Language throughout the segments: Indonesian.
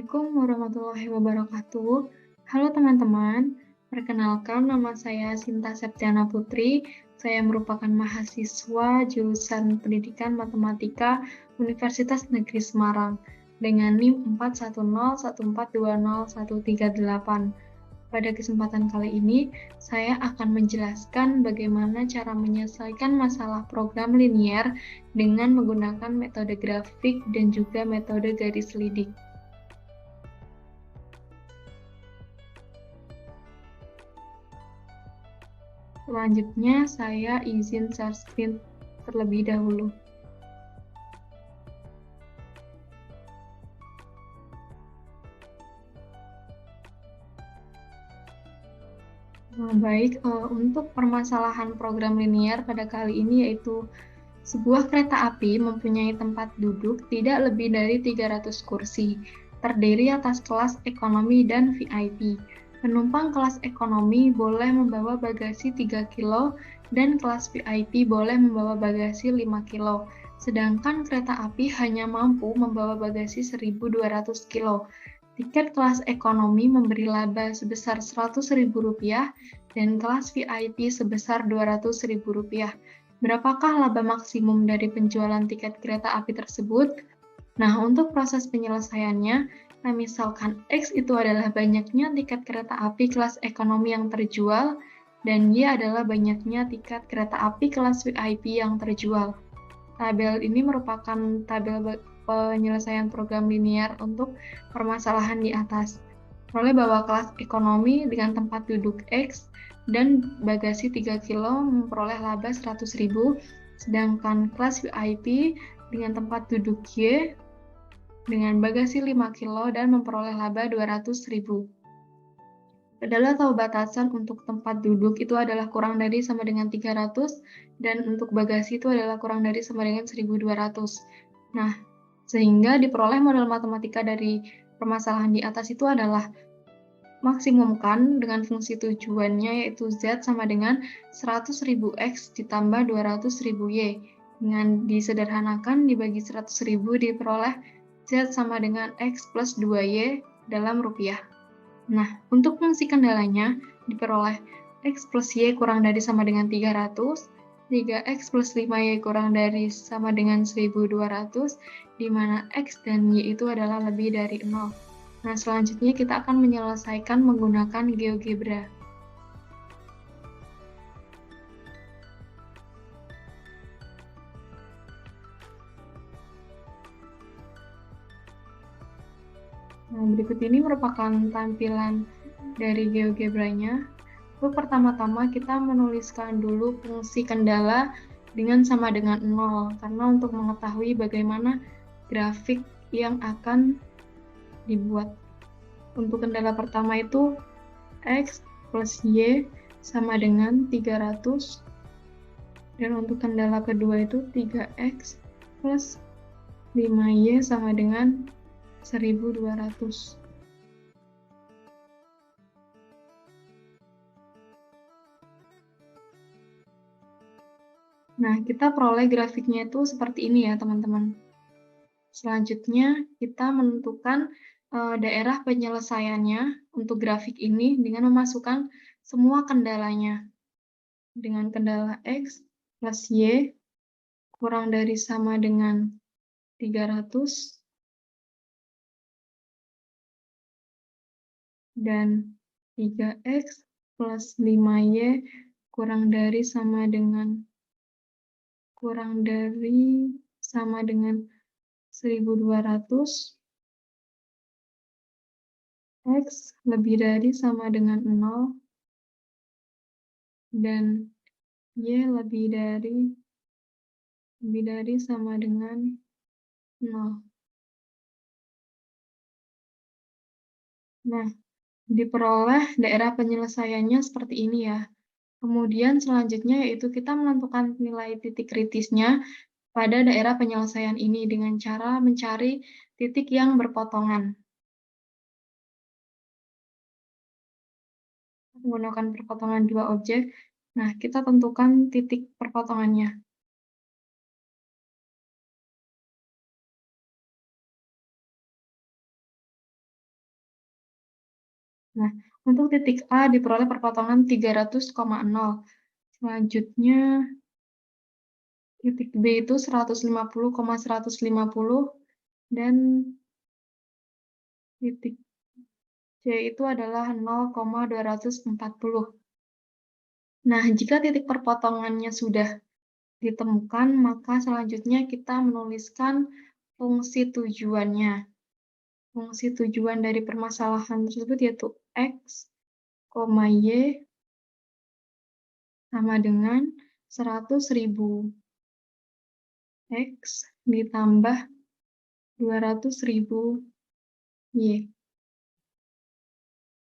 Assalamualaikum warahmatullahi wabarakatuh. Halo teman-teman, perkenalkan nama saya Sinta Septiana Putri. Saya merupakan mahasiswa jurusan Pendidikan Matematika Universitas Negeri Semarang dengan NIM 4101420138. Pada kesempatan kali ini, saya akan menjelaskan bagaimana cara menyelesaikan masalah program linier dengan menggunakan metode grafik dan juga metode garis lidik. Selanjutnya, saya izin share screen terlebih dahulu. Baik, untuk permasalahan program linier pada kali ini yaitu sebuah kereta api mempunyai tempat duduk tidak lebih dari 300 kursi, terdiri atas kelas ekonomi dan VIP. Penumpang kelas ekonomi boleh membawa bagasi 3 kilo dan kelas VIP boleh membawa bagasi 5 kilo. Sedangkan kereta api hanya mampu membawa bagasi 1.200 kilo. Tiket kelas ekonomi memberi laba sebesar Rp100.000 dan kelas VIP sebesar Rp200.000. Berapakah laba maksimum dari penjualan tiket kereta api tersebut? Nah, untuk proses penyelesaiannya, misalkan X itu adalah banyaknya tiket kereta api kelas ekonomi yang terjual, dan Y adalah banyaknya tiket kereta api kelas VIP yang terjual. Tabel ini merupakan tabel penyelesaian program linier untuk permasalahan di atas. Peroleh bahwa kelas ekonomi dengan tempat duduk X dan bagasi 3 kilo memperoleh laba 100.000, sedangkan kelas VIP dengan tempat duduk Y dengan bagasi 5 kilo dan memperoleh laba 200.000. Adalah atau batasan untuk tempat duduk itu adalah kurang dari sama dengan 300 dan untuk bagasi itu adalah kurang dari sama dengan 1.200. Nah, sehingga diperoleh model matematika dari permasalahan di atas itu adalah maksimumkan dengan fungsi tujuannya yaitu Z sama dengan 100.000 X ditambah 200.000 Y. Dengan disederhanakan dibagi 100.000 diperoleh Z sama dengan X plus 2Y dalam rupiah. Nah, untuk fungsi kendalanya diperoleh X plus Y kurang dari sama dengan 300, 3X plus 5Y kurang dari sama dengan 1.200, di mana X dan Y itu adalah lebih dari 0. Nah, selanjutnya kita akan menyelesaikan menggunakan GeoGebra. Nah, berikut ini merupakan tampilan dari GeoGebra-nya. Untuk pertama-tama kita menuliskan dulu fungsi kendala dengan sama dengan 0, karena untuk mengetahui bagaimana grafik yang akan dibuat. Untuk kendala pertama itu X plus Y sama dengan 300, dan untuk kendala kedua itu 3X plus 5Y sama dengan 1.200. Nah, kita peroleh grafiknya itu seperti ini ya, teman-teman. Selanjutnya, kita menentukan daerah penyelesaiannya untuk grafik ini dengan memasukkan semua kendalanya. Dengan kendala X plus Y kurang dari sama dengan 300, dan 3X plus 5Y kurang dari sama dengan 1.200, X lebih dari sama dengan 0, dan Y lebih dari sama dengan 0. Nah, diperoleh daerah penyelesaiannya seperti ini ya. Kemudian selanjutnya yaitu kita menentukan nilai titik kritisnya pada daerah penyelesaian ini dengan cara mencari titik yang berpotongan. Menggunakan perpotongan dua objek, nah kita tentukan titik perpotongannya. Nah, untuk titik A diperoleh perpotongan 300,0. Selanjutnya titik B itu 150,150 dan titik C itu adalah 0,240. Nah, jika titik perpotongannya sudah ditemukan, maka selanjutnya kita menuliskan fungsi tujuannya. Fungsi tujuan dari permasalahan tersebut yaitu X, Y sama dengan 100.000 X ditambah 200.000 Y.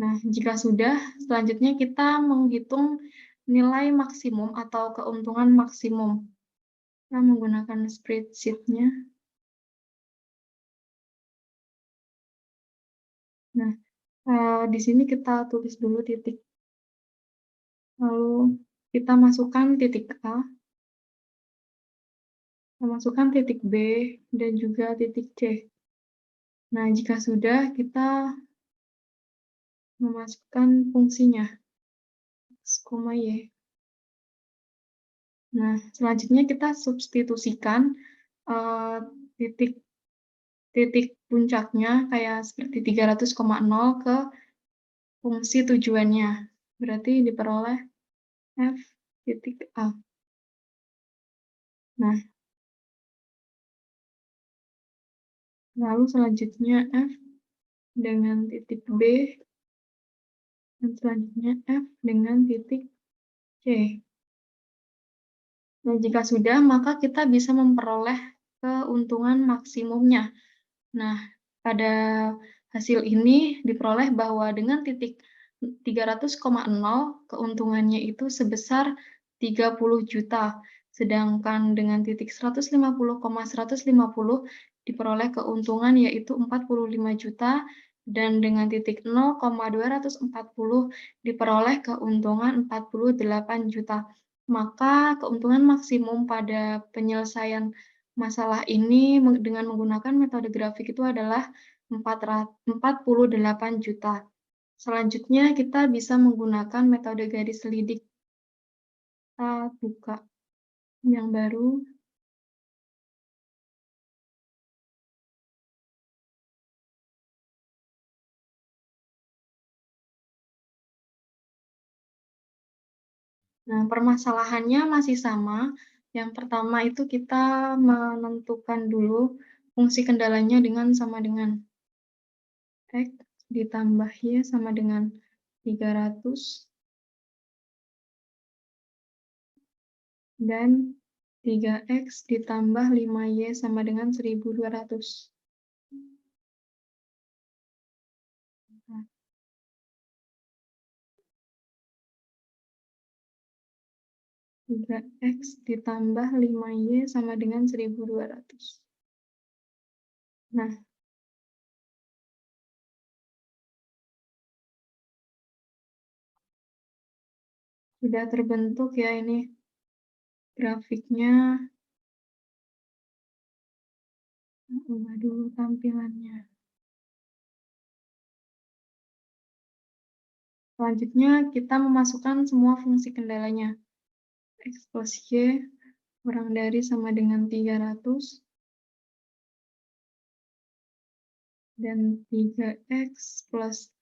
Nah, jika sudah, selanjutnya kita menghitung nilai maksimum atau keuntungan maksimum. Kita menggunakan spreadsheet-nya. Nah, di sini kita tulis dulu titik. Lalu kita masukkan titik A, kita masukkan titik B, dan juga titik C. Nah, jika sudah, kita memasukkan fungsinya, X, Y. Nah, selanjutnya kita substitusikan titik titik puncaknya kayak seperti 300,0 ke fungsi tujuannya. Berarti diperoleh F titik A. Nah, lalu selanjutnya F dengan titik B, dan selanjutnya F dengan titik C. Nah, jika sudah, maka kita bisa memperoleh keuntungan maksimumnya. Nah, pada hasil ini diperoleh bahwa dengan titik 300,0 keuntungannya itu sebesar 30 juta. Sedangkan dengan titik 150,150 diperoleh keuntungan yaitu 45 juta dan dengan titik 0,240 diperoleh keuntungan 48 juta. Maka keuntungan maksimum pada penyelesaian masalah ini dengan menggunakan metode grafik itu adalah 48 juta. Selanjutnya kita bisa menggunakan metode garis selidik. Kita buka yang baru. Nah, permasalahannya masih sama. Yang pertama itu kita menentukan dulu fungsi kendalanya sama dengan X ditambah Y sama dengan 300 dan 3X ditambah 5Y sama dengan 1.200. Nah, 3X ditambah 5Y sama dengan 1.200. Nah, sudah terbentuk ya ini grafiknya. Ubah dulu tampilannya. Selanjutnya kita memasukkan semua fungsi kendalanya. X plus Y kurang dari sama dengan 300 dan 3X plus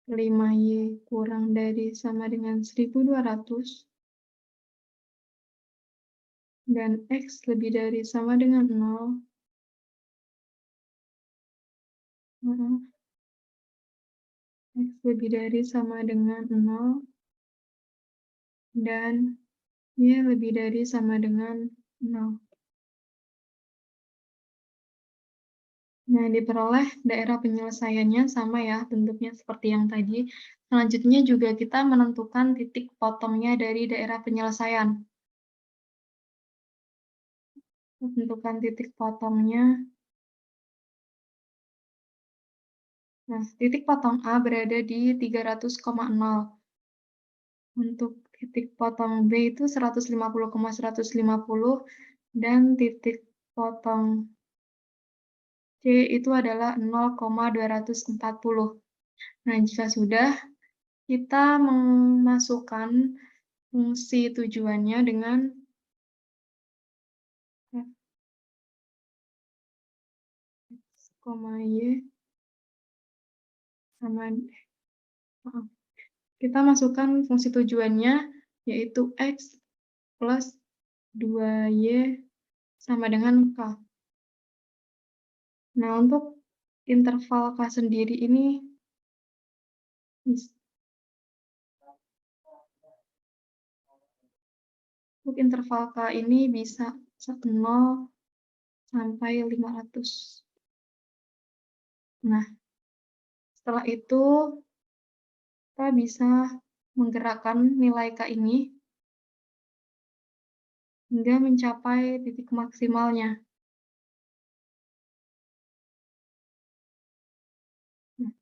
5Y kurang dari sama dengan 1.200 dan X lebih dari sama dengan 0. X lebih dari sama dengan 0 dan Y lebih dari sama dengan 0. Nah, diperoleh daerah penyelesaiannya sama ya, bentuknya seperti yang tadi. Selanjutnya juga kita menentukan titik potongnya dari daerah penyelesaian. Tentukan titik potongnya. Nah, titik potong A berada di 300,0. Untuk titik potong B itu 150,150 dan titik potong C itu adalah 0,240. Nah, jika sudah, kita memasukkan fungsi tujuannya dengan F, Y sama maaf, kita masukkan fungsi tujuannya, yaitu X plus 2Y sama dengan K. Nah, untuk interval K sendiri ini untuk interval K ini bisa 0 sampai 500. Nah, setelah itu kita bisa menggerakkan nilai K ini hingga mencapai titik maksimalnya. Nah,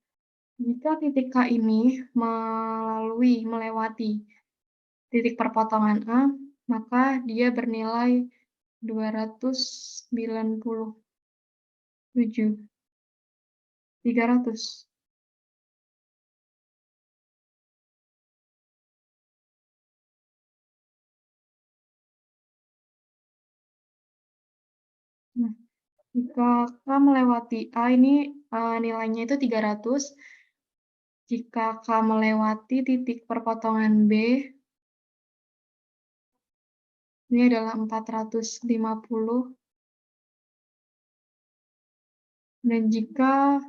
jika titik K ini melewati titik perpotongan A, maka dia bernilai 297.300. Nah, jika K melewati A ini nilainya itu 300, jika K melewati titik perpotongan B, ini adalah 450, dan jika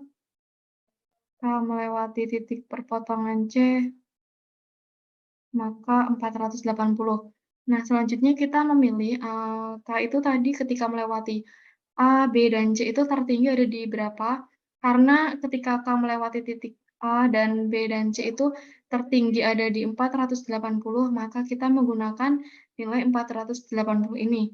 K melewati titik perpotongan C, maka 480. Nah, selanjutnya kita memilih K itu tadi ketika melewati A, B, dan C itu tertinggi ada di berapa, karena ketika K melewati titik A dan B dan C itu tertinggi ada di 480, maka kita menggunakan nilai 480 ini.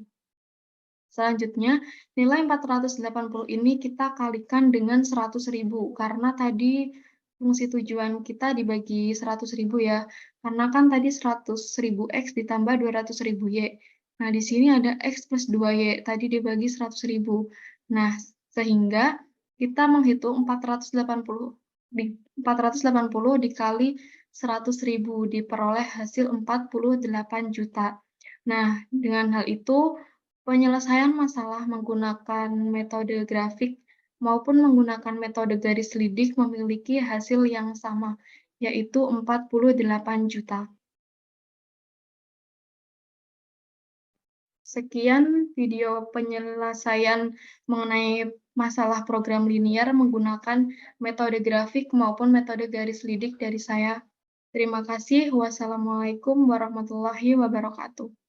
Selanjutnya, nilai 480 ini kita kalikan dengan 100.000, karena tadi fungsi tujuan kita dibagi 100.000 ya, karena kan tadi 100.000 X ditambah 200.000 Y. Nah, di sini ada X plus 2Y, tadi dibagi 100.000. Nah, sehingga kita menghitung 480 dikali 100.000, diperoleh hasil 48 juta. Nah, dengan hal itu, penyelesaian masalah menggunakan metode grafik maupun menggunakan metode garis lidik memiliki hasil yang sama, yaitu 48 juta. Sekian video penyelesaian mengenai masalah program linier menggunakan metode grafik maupun metode garis lidik dari saya. Terima kasih. Wassalamualaikum warahmatullahi wabarakatuh.